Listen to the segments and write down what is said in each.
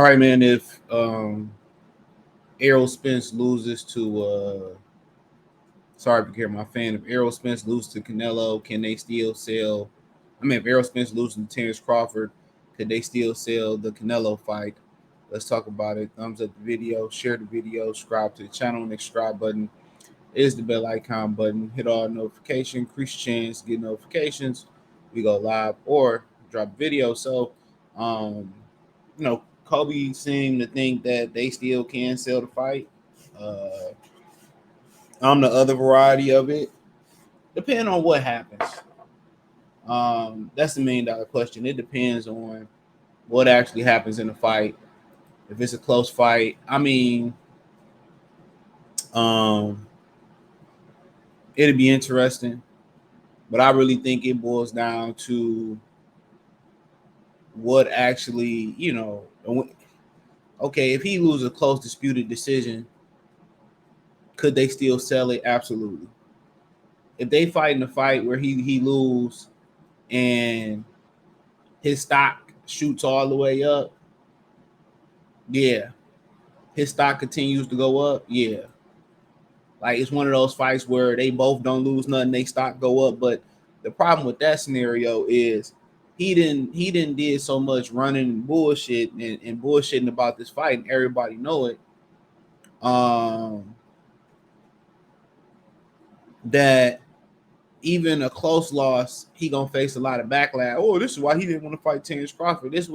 right, man. If Errol Spence loses to sorry if you hear my fan. If Errol Spence loses to Canelo, can they still sell? I mean, if Errol Spence loses to Terence Crawford, could they still sell the Canelo fight? Let's talk about it. Thumbs up the video, share the video, subscribe to the channel, and the subscribe button is the bell icon button. Hit all notification, increase chance, get notifications. We go live or drop video. So, Kobe seemed to think that they still can sell the fight. Uh, I'm the other variety of it. Depending on what happens. That's the $1,000,000 question. It depends on what actually happens in the fight. If it's a close fight, I mean, um, it'd be interesting. But I really think it boils down to what actually, okay, if he loses a close disputed decision, could they still sell it? Absolutely. If they fight in a fight where he lose and his stock shoots all the way up, yeah. His stock continues to go up, yeah. Like it's one of those fights where they both don't lose nothing, they stock go up. But the problem with that scenario is he didn't did so much running and bullshit and bullshitting about this fight, and everybody know it. That even a close loss, he gonna face a lot of backlash. Oh, this is why he didn't want to fight Terence Crawford. This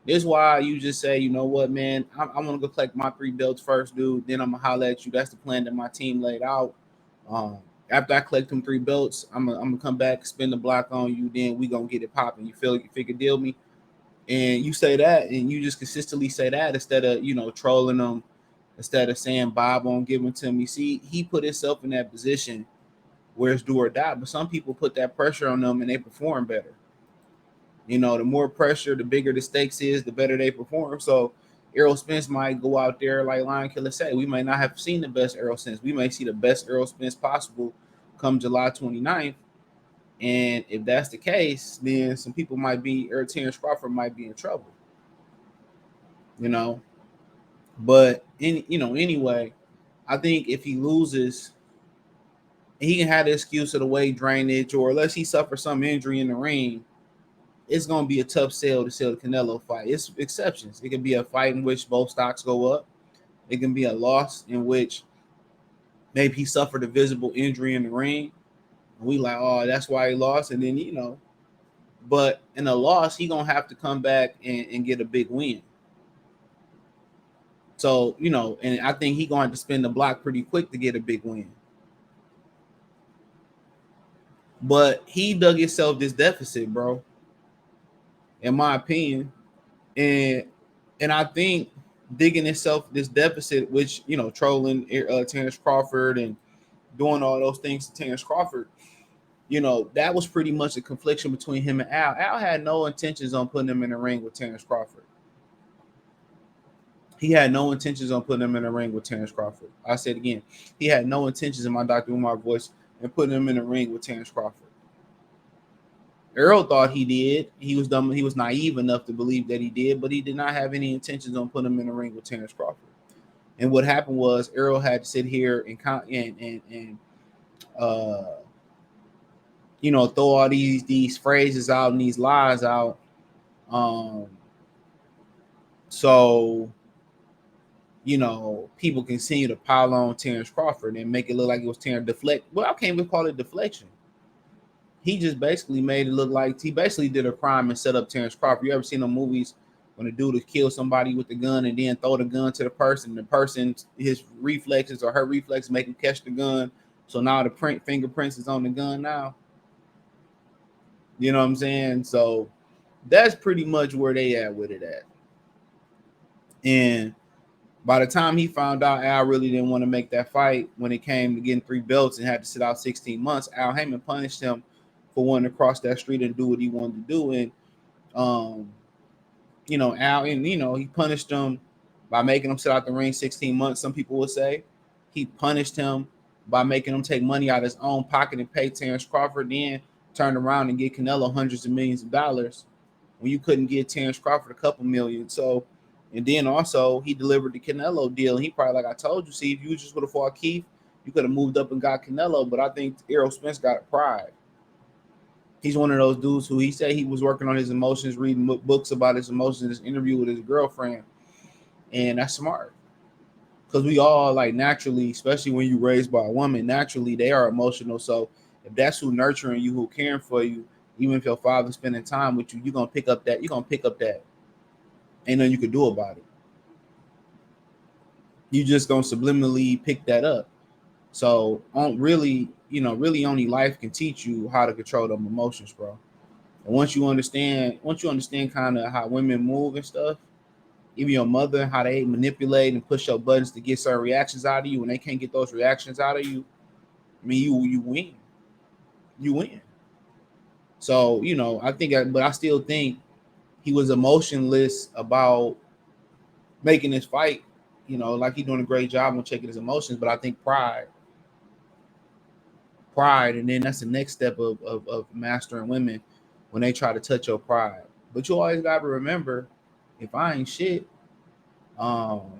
is why you just say, you know what, man, I want to go collect my 3 belts first, dude. Then I'm gonna holler at you. That's the plan that my team laid out. Um, After I collect them 3 belts, I'm gonna come back, spin the block on you. Then we gonna get it popping. You figure deal me, and you say that, and you just consistently say that instead of trolling them, instead of saying Bob won't give them to me. See, he put himself in that position where it's do or die. But some people put that pressure on them and they perform better. The more pressure, the bigger the stakes is, the better they perform. So Errol Spence might go out there like Lion Killer said. We may not have seen the best Errol Spence. We may see the best Errol Spence possible come July 29th. And if that's the case, then some people might be, or Terence Crawford might be in trouble. But anyway, I think if he loses, he can have the excuse of the weight drainage, or unless he suffers some injury in the ring, it's going to be a tough sell to sell the Canelo fight. It's exceptions. It can be a fight in which both stocks go up. It can be a loss in which maybe he suffered a visible injury in the ring. And we like, oh, that's why he lost. And then, but in a loss, he going to have to come back and get a big win. So, and I think he going to have to spin the block pretty quick to get a big win. But he dug himself this deficit, bro, in my opinion. And I think digging himself this deficit, which, trolling Terence Crawford and doing all those things to Terence Crawford, that was pretty much a confliction between him and Al. Al had no intentions on putting him in the ring with Terence Crawford. He had no intentions on putting him in the ring with Terence Crawford. I said again, he had no intentions, in my Dr. Umar voice, and putting him in the ring with Terence Crawford. Errol thought he did. He was dumb. He was naive enough to believe that he did, but he did not have any intentions on putting him in the ring with Terence Crawford. And what happened was Errol had to sit here and throw all these phrases out and these lies out. So people continue to pile on Terence Crawford and make it look like it was Terence deflect. Well, I can't even call it deflection. He just basically made it look like he basically did a crime and set up Terence Crawford. You ever seen those movies when the dude kill somebody with the gun and then throw the gun to the person? The person, his reflexes or her reflexes make him catch the gun. So now the fingerprints is on the gun now. You know what I'm saying? So that's pretty much where they at with it at. And by the time he found out Al really didn't want to make that fight when it came to getting 3 belts and had to sit out 16 months, Al Haymon punished him for wanting to cross that street and do what he wanted to do. And, Al, and, he punished him by making him sit out the ring 16 months, some people would say. He punished him by making him take money out of his own pocket and pay Terence Crawford, then turn around and get Canelo hundreds of millions of dollars when you couldn't get Terence Crawford a couple million. So, And then also he delivered the Canelo deal. And he probably, like I told you, see, if you just would have fought Keith, you could have moved up and got Canelo. But I think Errol Spence got pride. He's one of those dudes who he said he was working on his emotions, reading books about his emotions, his interview with his girlfriend. And that's smart. Because we all, like, naturally, especially when you're raised by a woman, naturally they are emotional. So if that's who nurturing you, who caring for you, even if your father's spending time with you, you're gonna pick up that. You're gonna pick up that. Ain't nothing you could do about it. You just gonna subliminally pick that up. So on really, really only life can teach you how to control them emotions, bro. And once you understand kind of how women move and stuff, even your mother, how they manipulate and push your buttons to get certain reactions out of you, when they can't get those reactions out of you, I mean, you win. You win. So, I think, but I still think he was emotionless about making this fight. Like he doing a great job on checking his emotions, but I think pride, and then that's the next step of mastering women when they try to touch your pride. But you always got to remember, if I ain't shit, um,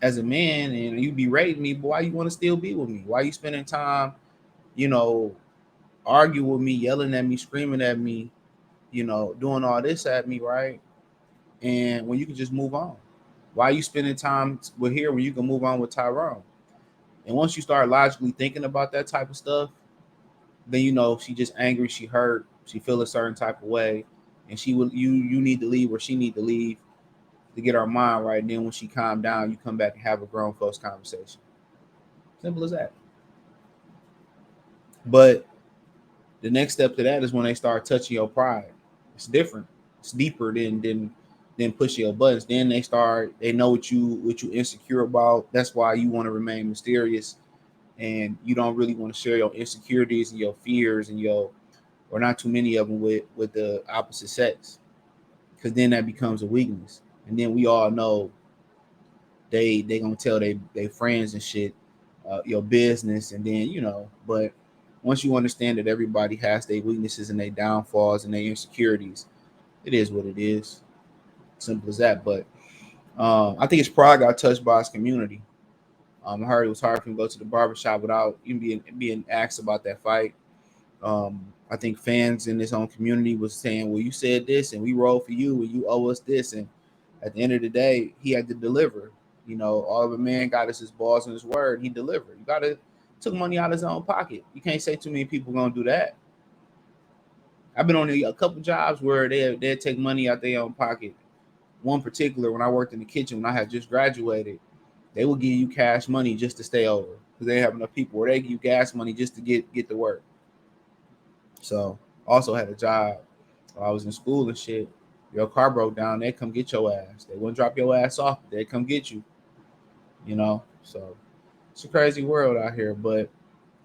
as a man, and you berate me, but why you want to still be with me? Why you spending time, you know, arguing with me, yelling at me, screaming at me, doing all this at me, right? And when you can just move on, why you spending time with here when you can move on with Tyrone? And once you start logically thinking about that type of stuff, then she just angry, she hurt, she feel a certain type of way, and she will you need to leave or she need to leave to get our mind right. And then when she calm down, you come back and have a grown folks conversation. Simple as that. But the next step to that is when they start touching your pride. It's different. It's deeper than pushing your buttons. Then they know what you insecure about. That's why you want to remain mysterious, and you don't really want to share your insecurities and your fears and or not too many of them with the opposite sex, because then that becomes a weakness. And then we all know they gonna tell they friends and shit, your business, and then but once you understand that everybody has their weaknesses and their downfalls and their insecurities, it is what it is. Simple as that. But I think his pride got touched by his community. I heard it was hard for him to go to the barbershop without even being asked about that fight. I think fans in his own community was saying, well, you said this and we rolled for you and you owe us this. And at the end of the day, he had to deliver. All of a man got us his balls and his word. He delivered. You got to took money out of his own pocket. You can't say too many people going to do that. I've been on a couple jobs where they take money out their own pocket. One particular, when I worked in the kitchen, when I had just graduated, they will give you cash money just to stay over because they have enough people, or they give you gas money just to get to work. So also had a job while I was in school and shit. Your car broke down, they come get your ass. They wouldn't drop your ass off, they come get you. So it's a crazy world out here,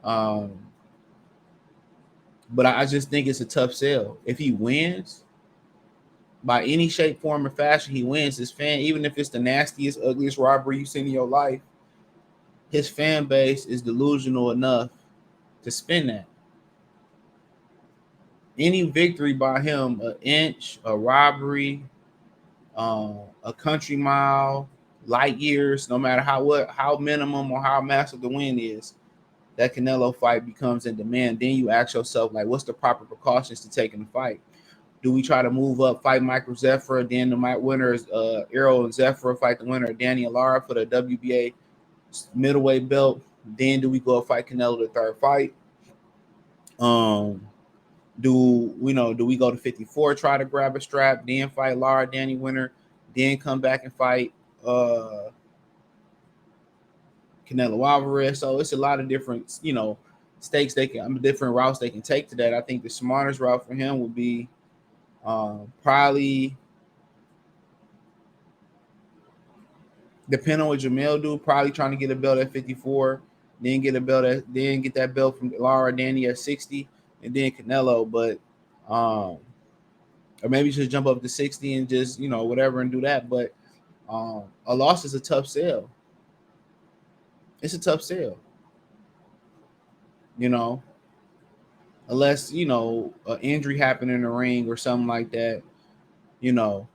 um, but I just think it's a tough sell. If he wins by any shape, form, or fashion, he wins. His fan, even if it's the nastiest, ugliest robbery you've seen in your life, his fan base is delusional enough to spend that. Any victory by him, an inch, a robbery, a country mile, light years, no matter how minimum or how massive the win is, that Canelo fight becomes in demand. Then you ask yourself, like, what's the proper precautions to take in the fight? Do we try to move up, fight Michael Zephyr, then the winner is Errol and Zephyr fight the winner Danny Lara for the WBA middleweight belt? Then do we go fight Canelo the third fight? Do we go to 54, try to grab a strap, then fight Lara, Danny winner, then come back and fight Canelo Alvarez? So it's a lot of different, stakes different routes they can take to that. I think the smartest route for him would be probably, depending on what Jamel do, probably trying to get a belt at 54, then get that belt from Lara, Danny at 60, and then Canelo. But or maybe just jump up to 60 and just whatever and do that. But a loss is a tough sell. It's a tough sell, unless an injury happened in the ring or something like that.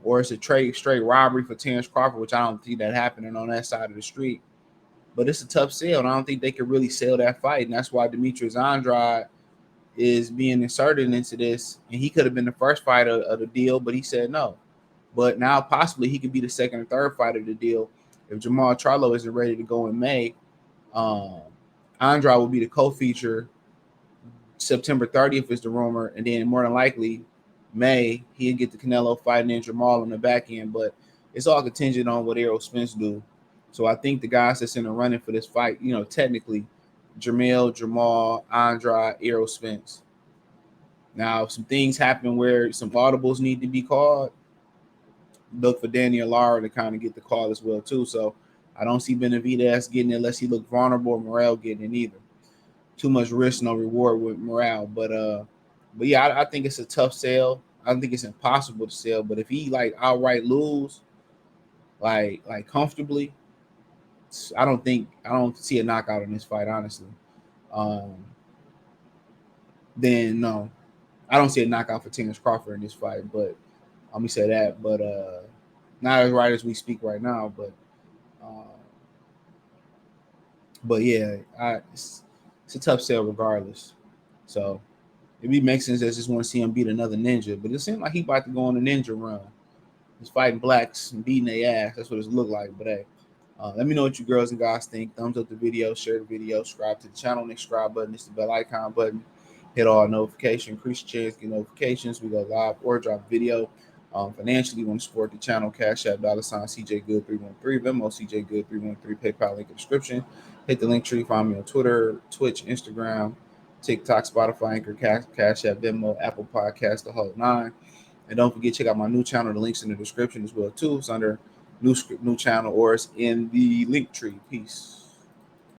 or it's a straight robbery for Terence Crawford, which I don't see that happening on that side of the street. But it's a tough sell, and I don't think they could really sell that fight, and that's why Demetrius Andrade is being inserted into this, and he could have been the first fight of the deal, but he said no. But now possibly he could be the second or third fight of the deal if Jamal Charlo isn't ready to go in May. Andrade will be the co-feature. September 30th is the rumor, and then more than likely May he'll get the Canelo fight and then Jamal on the back end. But it's all contingent on what Errol Spence do. So I think the guys that's in the running for this fight, technically, Jamal, Andrade, Errol Spence. Now, if some things happen where some audibles need to be called, look for Daniel Lara to kind of get the call as well too. So I don't see Benavidez getting it unless he look vulnerable, or Morrell getting it either. Too much risk, no reward with Morrell. But yeah, I think it's a tough sell. I don't think it's impossible to sell. But if he like outright lose, like comfortably, I don't see a knockout in this fight, honestly. Then no, I don't see a knockout for Terence Crawford in this fight. But let me say that. But not as right as we speak right now. But yeah, it's a tough sell regardless. So it be makes sense. I just want to see him beat another ninja. But it seems like he about to go on a ninja run. He's fighting blacks and beating their ass. That's what it look like. But hey, let me know what you girls and guys think. Thumbs up the video, share the video, subscribe to the channel. Next subscribe button is the bell icon button. Hit all notifications, increase your chance to get notifications. We go live or drop video. Financially, want to support the channel, Cash App, $ CJ Good 313, Venmo CJ Good 313, PayPal link in the description. Hit the link tree, find me on Twitter, Twitch, Instagram, TikTok, Spotify, Anchor, Cash App, Venmo, Apple Podcast, the whole nine. And don't forget, check out my new channel. The link's in the description as well too. It's under new channel, or it's in the link tree. Peace.